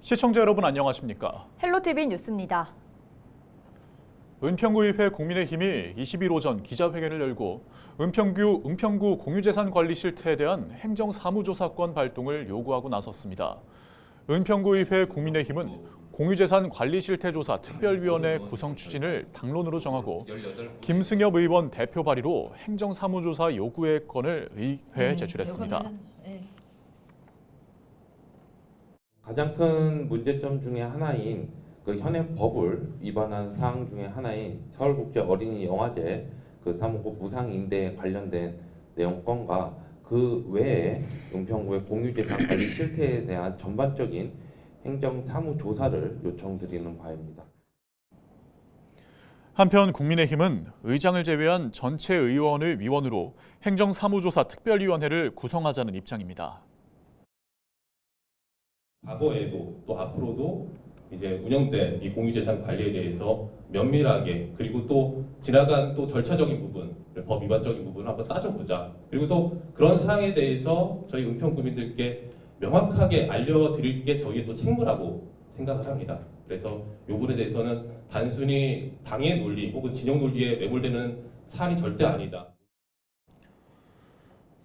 시청자 여러분 안녕하십니까? 헬로티비 뉴스입니다. 은평구의회 국민의힘이 20일 오전 기자회견을 열고 은평구 공유재산 관리 실태에 대한 행정사무조사권 발동을 요구하고 나섰습니다. 은평구의회 국민의힘은 공유재산 관리 실태 조사 특별위원회 구성 추진을 당론으로 정하고 김승엽 의원 대표 발의로 행정사무조사 요구의 건을 의회에 제출했습니다. 가장 큰 문제점 중에 하나인 그 현행 법을 위반한 사항 중에 하나인 서울국제 어린이 영화제 그 사무국 무상 임대에 관련된 내용권과 그 외에 은평구의 공유재산 관리 실태에 대한 전반적인 행정 사무 조사를 요청드리는 바입니다. 한편 국민의힘은 의장을 제외한 전체 의원을 위원으로 행정사무조사 특별위원회를 구성하자는 입장입니다. 과거에도 또 앞으로도 이제 운영된 이 공유재산 관리에 대해서 면밀하게 그리고 또 지나간 또 절차적인 부분, 법 위반적인 부분을 한번 따져보자. 그리고 또 그런 사항에 대해서 저희 은평 구민들께 명확하게 알려드릴 게 저희의 또 책무라고 생각을 합니다. 그래서 이 부분에 대해서는 단순히 당의 논리 혹은 진영 논리에 매몰되는 사안이 절대 아니다.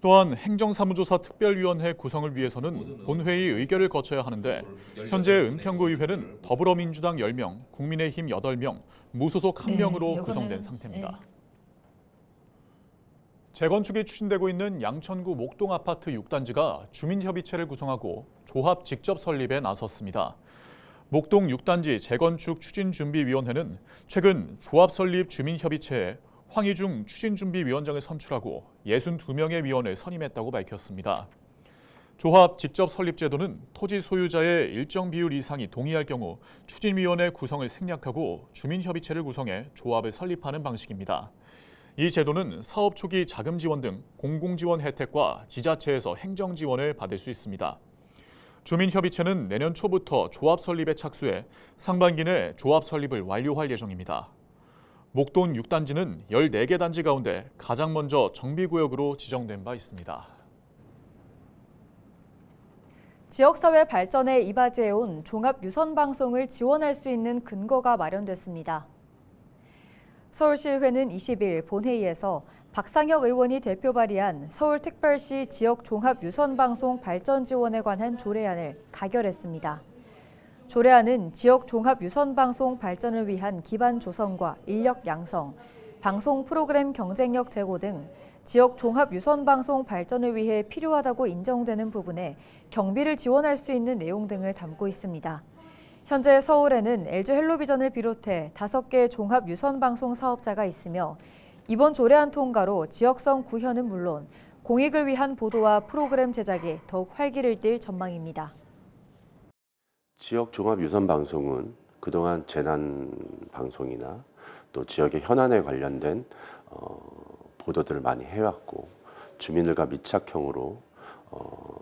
또한 행정사무조사 특별위원회 구성을 위해서는 본회의 의결을 거쳐야 하는데 현재 은평구의회는 더불어민주당 10명, 국민의힘 8명, 무소속 1명으로 구성된 상태입니다. 재건축이 추진되고 있는 양천구 목동 아파트 6단지가 주민협의체를 구성하고 조합 직접 설립에 나섰습니다. 목동 6단지 재건축 추진준비위원회는 최근 조합 설립 주민협의체에 황희중 추진준비위원장을 선출하고 62명의 위원을 선임했다고 밝혔습니다. 조합 직접 설립 제도는 토지 소유자의 일정 비율 이상이 동의할 경우 추진위원회 구성을 생략하고 주민협의체를 구성해 조합을 설립하는 방식입니다. 이 제도는 사업 초기 자금 지원 등 공공지원 혜택과 지자체에서 행정 지원을 받을 수 있습니다. 주민협의체는 내년 초부터 조합 설립에 착수해 상반기 내 조합 설립을 완료할 예정입니다. 목동 6단지는 14개 단지 가운데 가장 먼저 정비구역으로 지정된 바 있습니다. 지역사회 발전에 이바지해온 종합유선방송을 지원할 수 있는 근거가 마련됐습니다. 서울시의회는 20일 본회의에서 박상혁 의원이 대표 발의한 서울특별시 지역종합유선방송 발전 지원에 관한 조례안을 가결했습니다. 조례안은 지역 종합 유선 방송 발전을 위한 기반 조성과 인력 양성, 방송 프로그램 경쟁력 제고 등 지역 종합 유선 방송 발전을 위해 필요하다고 인정되는 부분에 경비를 지원할 수 있는 내용 등을 담고 있습니다. 현재 서울에는 LG 헬로비전을 비롯해 5개 종합 유선 방송 사업자가 있으며 이번 조례안 통과로 지역성 구현은 물론 공익을 위한 보도와 프로그램 제작이 더욱 활기를 띨 전망입니다. 지역 종합 유선 방송은 그동안 재난 방송이나 또 지역의 현안에 관련된 보도들을 많이 해왔고 주민들과 밀착형으로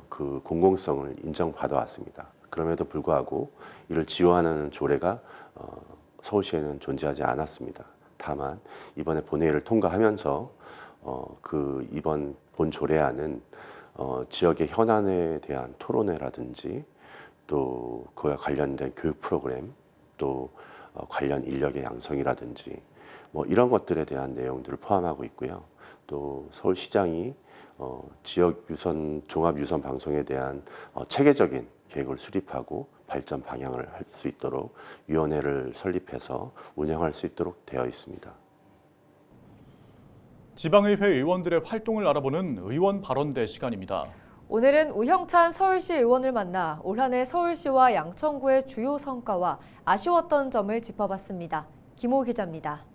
그 공공성을 인정받아 왔습니다. 그럼에도 불구하고 이를 지원하는 조례가 서울시에는 존재하지 않았습니다. 다만 이번에 본회의를 통과하면서 그 이번 본 조례안은 지역의 현안에 대한 토론회라든지 또 그와 관련된 교육 프로그램, 또 관련 인력의 양성이라든지 뭐 이런 것들에 대한 내용들을 포함하고 있고요. 또 서울시장이 지역 유선 종합 유선 방송에 대한 체계적인 계획을 수립하고 발전 방향을 할 수 있도록 위원회를 설립해서 운영할 수 있도록 되어 있습니다. 지방의회 의원들의 활동을 알아보는 의원 발언대 시간입니다. 오늘은 우형찬 서울시 의원을 만나 올 한 해 서울시와 양천구의 주요 성과와 아쉬웠던 점을 짚어봤습니다. 김호 기자입니다.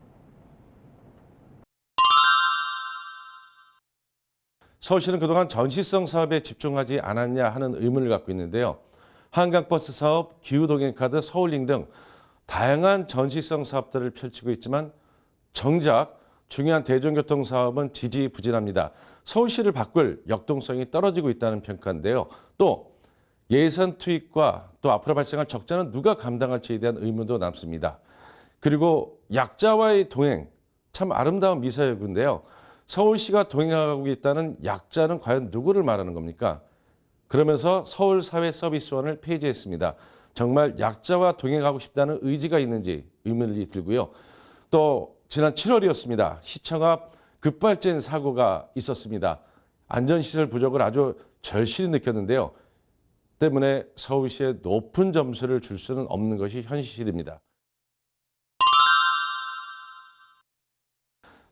서울시는 그동안 전시성 사업에 집중하지 않았냐 하는 의문을 갖고 있는데요. 한강버스 사업, 기후동행카드, 서울링 등 다양한 전시성 사업들을 펼치고 있지만 정작 중요한 대중교통 사업은 지지부진합니다. 서울시를 바꿀 역동성이 떨어지고 있다는 평가인데요. 또 예산 투입과 또 앞으로 발생할 적자는 누가 감당할지에 대한 의문도 남습니다. 그리고 약자와의 동행, 참 아름다운 미사여구인데요. 서울시가 동행하고 있다는 약자는 과연 누구를 말하는 겁니까? 그러면서 서울사회서비스원을 폐지했습니다. 정말 약자와 동행하고 싶다는 의지가 있는지 의문이 들고요. 또 지난 7월이었습니다. 시청 앞 급발진 사고가 있었습니다. 안전시설 부족을 아주 절실히 느꼈는데요. 때문에 서울시에 높은 점수를 줄 수는 없는 것이 현실입니다.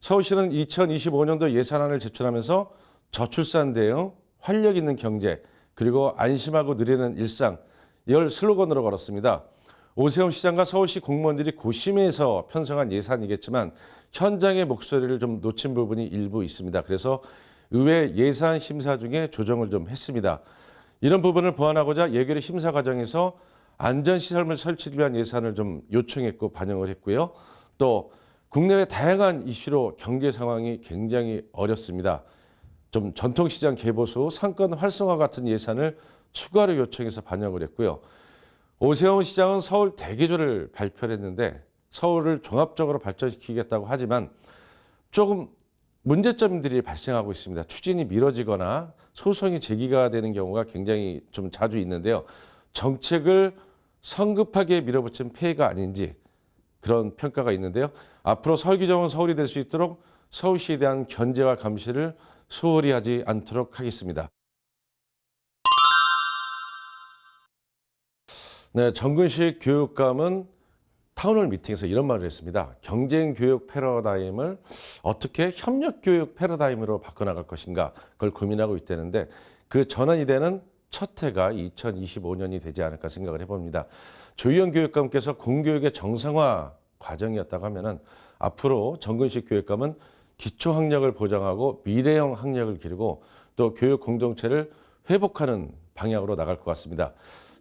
서울시는 2025년도 예산안을 제출하면서 저출산 대응, 활력 있는 경제, 그리고 안심하고 누리는 일상, 이걸 슬로건으로 걸었습니다. 오세훈 시장과 서울시 공무원들이 고심해서 편성한 예산이겠지만 현장의 목소리를 좀 놓친 부분이 일부 있습니다. 그래서 의회 예산 심사 중에 조정을 좀 했습니다. 이런 부분을 보완하고자 예결위 심사 과정에서 안전시설물 설치를 위한 예산을 좀 요청했고 반영을 했고요. 또 국내외 다양한 이슈로 경제 상황이 굉장히 어렵습니다. 좀 전통시장 개보수, 상권 활성화 같은 예산을 추가로 요청해서 반영을 했고요. 오세훈 시장은 서울 대개조를 발표를 했는데 서울을 종합적으로 발전시키겠다고 하지만 조금 문제점들이 발생하고 있습니다. 추진이 미뤄지거나 소송이 제기가 되는 경우가 굉장히 좀 자주 있는데요. 정책을 성급하게 밀어붙인 폐해가 아닌지 그런 평가가 있는데요. 앞으로 설기정은 서울이 될 수 있도록 서울시에 대한 견제와 감시를 소홀히 하지 않도록 하겠습니다. 네, 정근식 교육감은 타운홀 미팅에서 이런 말을 했습니다. 경쟁 교육 패러다임을 어떻게 협력 교육 패러다임으로 바꿔나갈 것인가 그걸 고민하고 있다는데 그 전환이 되는 첫 해가 2025년이 되지 않을까 생각을 해봅니다. 조희연 교육감께서 공교육의 정상화 과정이었다고 하면은 앞으로 정근식 교육감은 기초 학력을 보장하고 미래형 학력을 기르고 또 교육 공동체를 회복하는 방향으로 나갈 것 같습니다.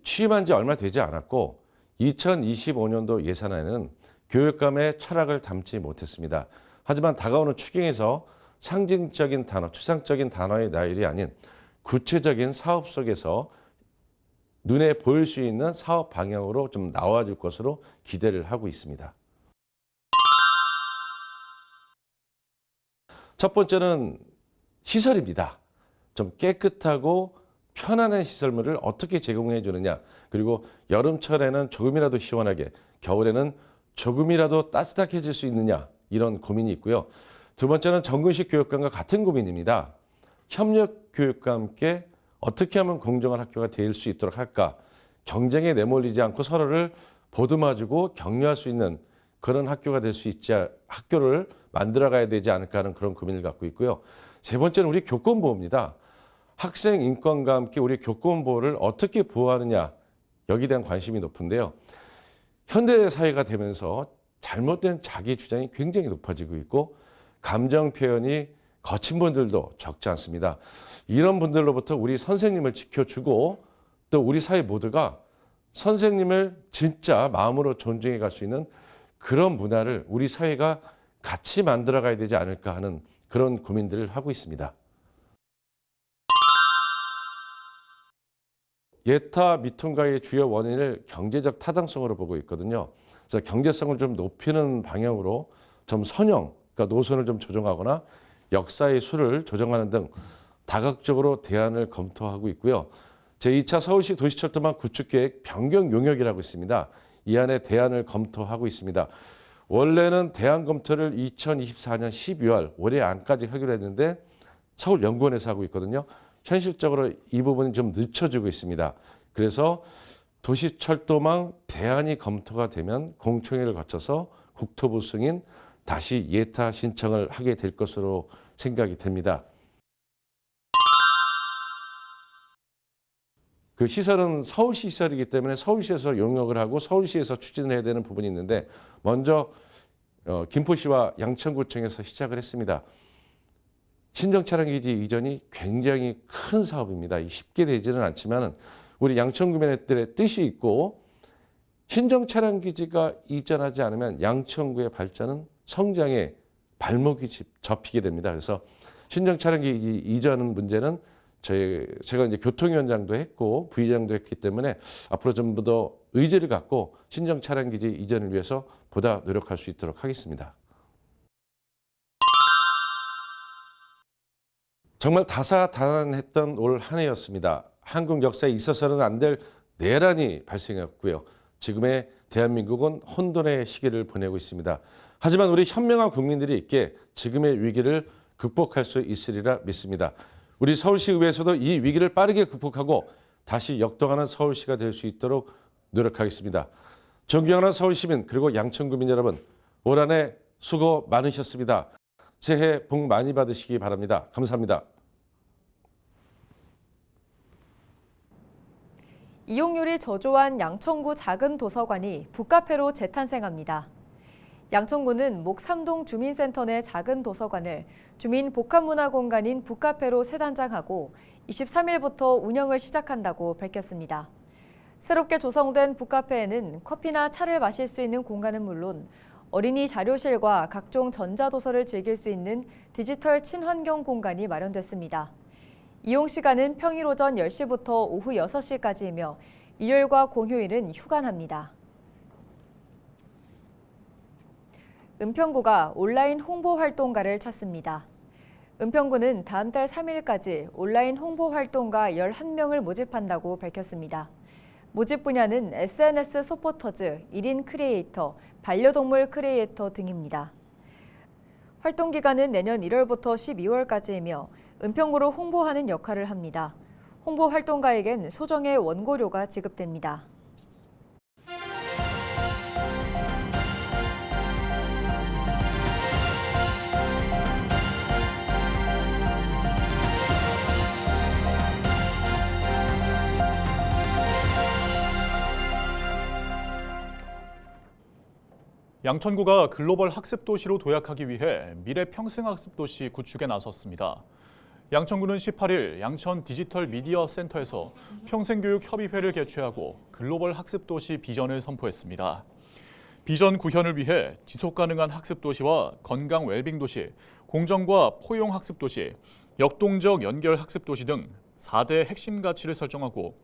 취임한 지 얼마 되지 않았고 2025년도 예산안에는 교육감의 철학을 담지 못했습니다. 하지만 다가오는 추경에서 상징적인 단어, 추상적인 단어의 나열이 아닌 구체적인 사업 속에서 눈에 보일 수 있는 사업 방향으로 좀 나와줄 것으로 기대를 하고 있습니다. 첫 번째는 시설입니다. 좀 깨끗하고 편안한 시설물을 어떻게 제공해 주느냐, 그리고 여름철에는 조금이라도 시원하게, 겨울에는 조금이라도 따뜻해질 수 있느냐, 이런 고민이 있고요. 두 번째는 정근식 교육감과 같은 고민입니다. 협력 교육과 함께 어떻게 하면 공정한 학교가 될 수 있도록 할까? 경쟁에 내몰리지 않고 서로를 보듬어주고 격려할 수 있는 그런 학교가 될 수 있지, 학교를 만들어가야 되지 않을까 하는 그런 고민을 갖고 있고요. 세 번째는 우리 교권보호입니다. 학생 인권과 함께 우리 교권보호를 어떻게 보호하느냐, 여기에 대한 관심이 높은데요. 현대사회가 되면서 잘못된 자기 주장이 굉장히 높아지고 있고 감정 표현이 거친 분들도 적지 않습니다. 이런 분들로부터 우리 선생님을 지켜주고 또 우리 사회 모두가 선생님을 진짜 마음으로 존중해 갈 수 있는 그런 문화를 우리 사회가 같이 만들어 가야 되지 않을까 하는 그런 고민들을 하고 있습니다. 예타 미통가의 주요 원인을 경제적 타당성으로 보고 있거든요. 그래서 경제성을 좀 높이는 방향으로 좀 선형, 그러니까 노선을 좀 조정하거나 역사의 수를 조정하는 등 다각적으로 대안을 검토하고 있고요. 제2차 서울시 도시철도망 구축계획 변경 용역이라고 있습니다. 이 안에 대안을 검토하고 있습니다. 원래는 대안 검토를 2024년 12월 올해 안까지 하기로 했는데 서울연구원에서 하고 있거든요. 현실적으로 이 부분이 좀 늦춰지고 있습니다. 그래서 도시철도망 대안이 검토가 되면 공청회를 거쳐서 국토부 승인 다시 예타 신청을 하게 될 것으로 생각이 됩니다. 그 시설은 서울시 시설이기 때문에 서울시에서 용역을 하고 서울시에서 추진을 해야 되는 부분이 있는데 먼저 김포시와 양천구청에서 시작을 했습니다. 신정차량기지 이전이 굉장히 큰 사업입니다. 쉽게 되지는 않지만 우리 양천구민들의 뜻이 있고 신정차량기지가 이전하지 않으면 양천구의 발전은 성장의 발목이 접히게 됩니다. 그래서 신정차량기지 이전 문제는 제가 이제 교통위원장도 했고 부의장도 했기 때문에 앞으로 좀 더 의지를 갖고 신정차량기지 이전을 위해서 보다 노력할 수 있도록 하겠습니다. 정말 다사다난했던 올 한 해였습니다. 한국 역사에 있어서는 안 될 내란이 발생했고요. 지금의 대한민국은 혼돈의 시기를 보내고 있습니다. 하지만 우리 현명한 국민들이 있기에 지금의 위기를 극복할 수 있으리라 믿습니다. 우리 서울시의회에서도 이 위기를 빠르게 극복하고 다시 역동하는 서울시가 될 수 있도록 노력하겠습니다. 존경하는 서울시민 그리고 양천구민 여러분, 올 한 해 수고 많으셨습니다. 새해 복 많이 받으시기 바랍니다. 감사합니다. 이용률이 저조한 양천구 작은 도서관이 북카페로 재탄생합니다. 양천구는 목삼동 주민센터 내 작은 도서관을 주민 복합문화 공간인 북카페로 새 단장하고 23일부터 운영을 시작한다고 밝혔습니다. 새롭게 조성된 북카페에는 커피나 차를 마실 수 있는 공간은 물론 어린이 자료실과 각종 전자도서를 즐길 수 있는 디지털 친환경 공간이 마련됐습니다. 이용 시간은 평일 오전 10시부터 오후 6시까지이며 일요일과 공휴일은 휴관합니다. 은평구가 온라인 홍보 활동가를 찾습니다. 은평구는 다음 달 3일까지 온라인 홍보 활동가 11명을 모집한다고 밝혔습니다. 모집 분야는 SNS 서포터즈, 1인 크리에이터, 반려동물 크리에이터 등입니다. 활동 기간은 내년 1월부터 12월까지이며 은평구로 홍보하는 역할을 합니다. 홍보 활동가에겐 소정의 원고료가 지급됩니다. 양천구가 글로벌 학습도시로 도약하기 위해 미래 평생학습도시 구축에 나섰습니다. 양천구는 18일 양천 디지털 미디어 센터에서 평생교육협의회를 개최하고 글로벌 학습도시 비전을 선포했습니다. 비전 구현을 위해 지속가능한 학습도시와 건강 웰빙 도시, 공정과 포용 학습도시, 역동적 연결 학습도시 등 4대 핵심 가치를 설정하고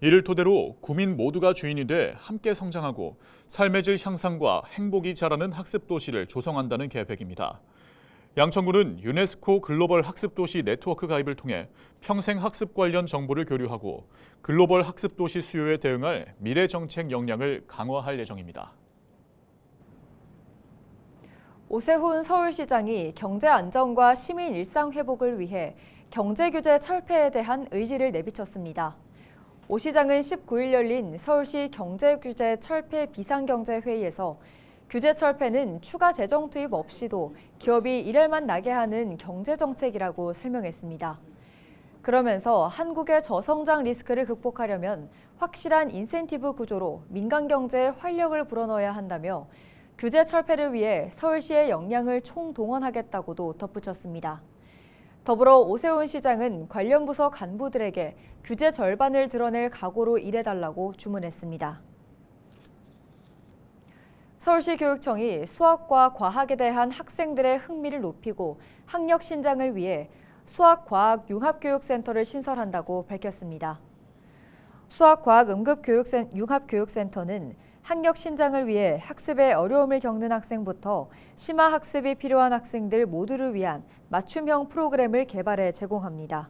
이를 토대로 구민 모두가 주인이 돼 함께 성장하고 삶의 질 향상과 행복이 자라는 학습도시를 조성한다는 계획입니다. 양천구는 유네스코 글로벌 학습도시 네트워크 가입을 통해 평생 학습 관련 정보를 교류하고 글로벌 학습도시 수요에 대응할 미래 정책 역량을 강화할 예정입니다. 오세훈 서울시장이 경제 안정과 시민 일상 회복을 위해 경제 규제 철폐에 대한 의지를 내비쳤습니다. 오 시장은 19일 열린 서울시 경제규제 철폐 비상경제회의에서 규제 철폐는 추가 재정 투입 없이도 기업이 일할만 나게 하는 경제정책이라고 설명했습니다. 그러면서 한국의 저성장 리스크를 극복하려면 확실한 인센티브 구조로 민간 경제에 활력을 불어넣어야 한다며 규제 철폐를 위해 서울시의 역량을 총동원하겠다고도 덧붙였습니다. 더불어 오세훈 시장은 관련 부서 간부들에게 규제 절반을 드러낼 각오로 일해달라고 주문했습니다. 서울시 교육청이 수학과 과학에 대한 학생들의 흥미를 높이고 학력 신장을 위해 수학과학 융합교육센터를 신설한다고 밝혔습니다. 수학과학 융합교육센터는 학력 신장을 위해 학습에 어려움을 겪는 학생부터 심화 학습이 필요한 학생들 모두를 위한 맞춤형 프로그램을 개발해 제공합니다.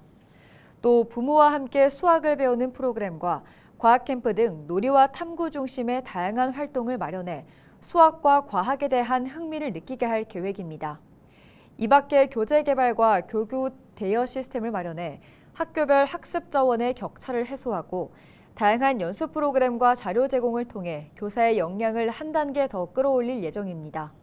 또 부모와 함께 수학을 배우는 프로그램과 과학 캠프 등 놀이와 탐구 중심의 다양한 활동을 마련해 수학과 과학에 대한 흥미를 느끼게 할 계획입니다. 이 밖에 교재 개발과 교구 대여 시스템을 마련해 학교별 학습 자원의 격차를 해소하고 다양한 연수 프로그램과 자료 제공을 통해 교사의 역량을 한 단계 더 끌어올릴 예정입니다.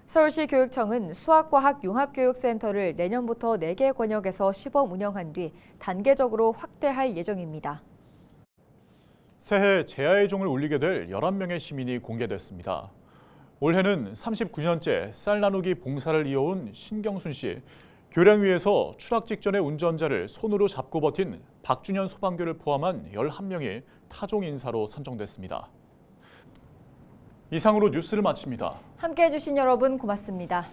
서울시 교육청은 수학과학 융합교육센터를 내년부터 4개 권역에서 시범 운영한 뒤 단계적으로 확대할 예정입니다. 새해 제야의 종을 울리게 될 11명의 시민이 공개됐습니다. 올해는 39년째 쌀 나누기 봉사를 이어온 신경순 씨, 교량 위에서 추락 직전의 운전자를 손으로 잡고 버틴 박준현 소방교를 포함한 11명이 타종 인사로 선정됐습니다. 이상으로 뉴스를 마칩니다. 함께해 주신 여러분 고맙습니다.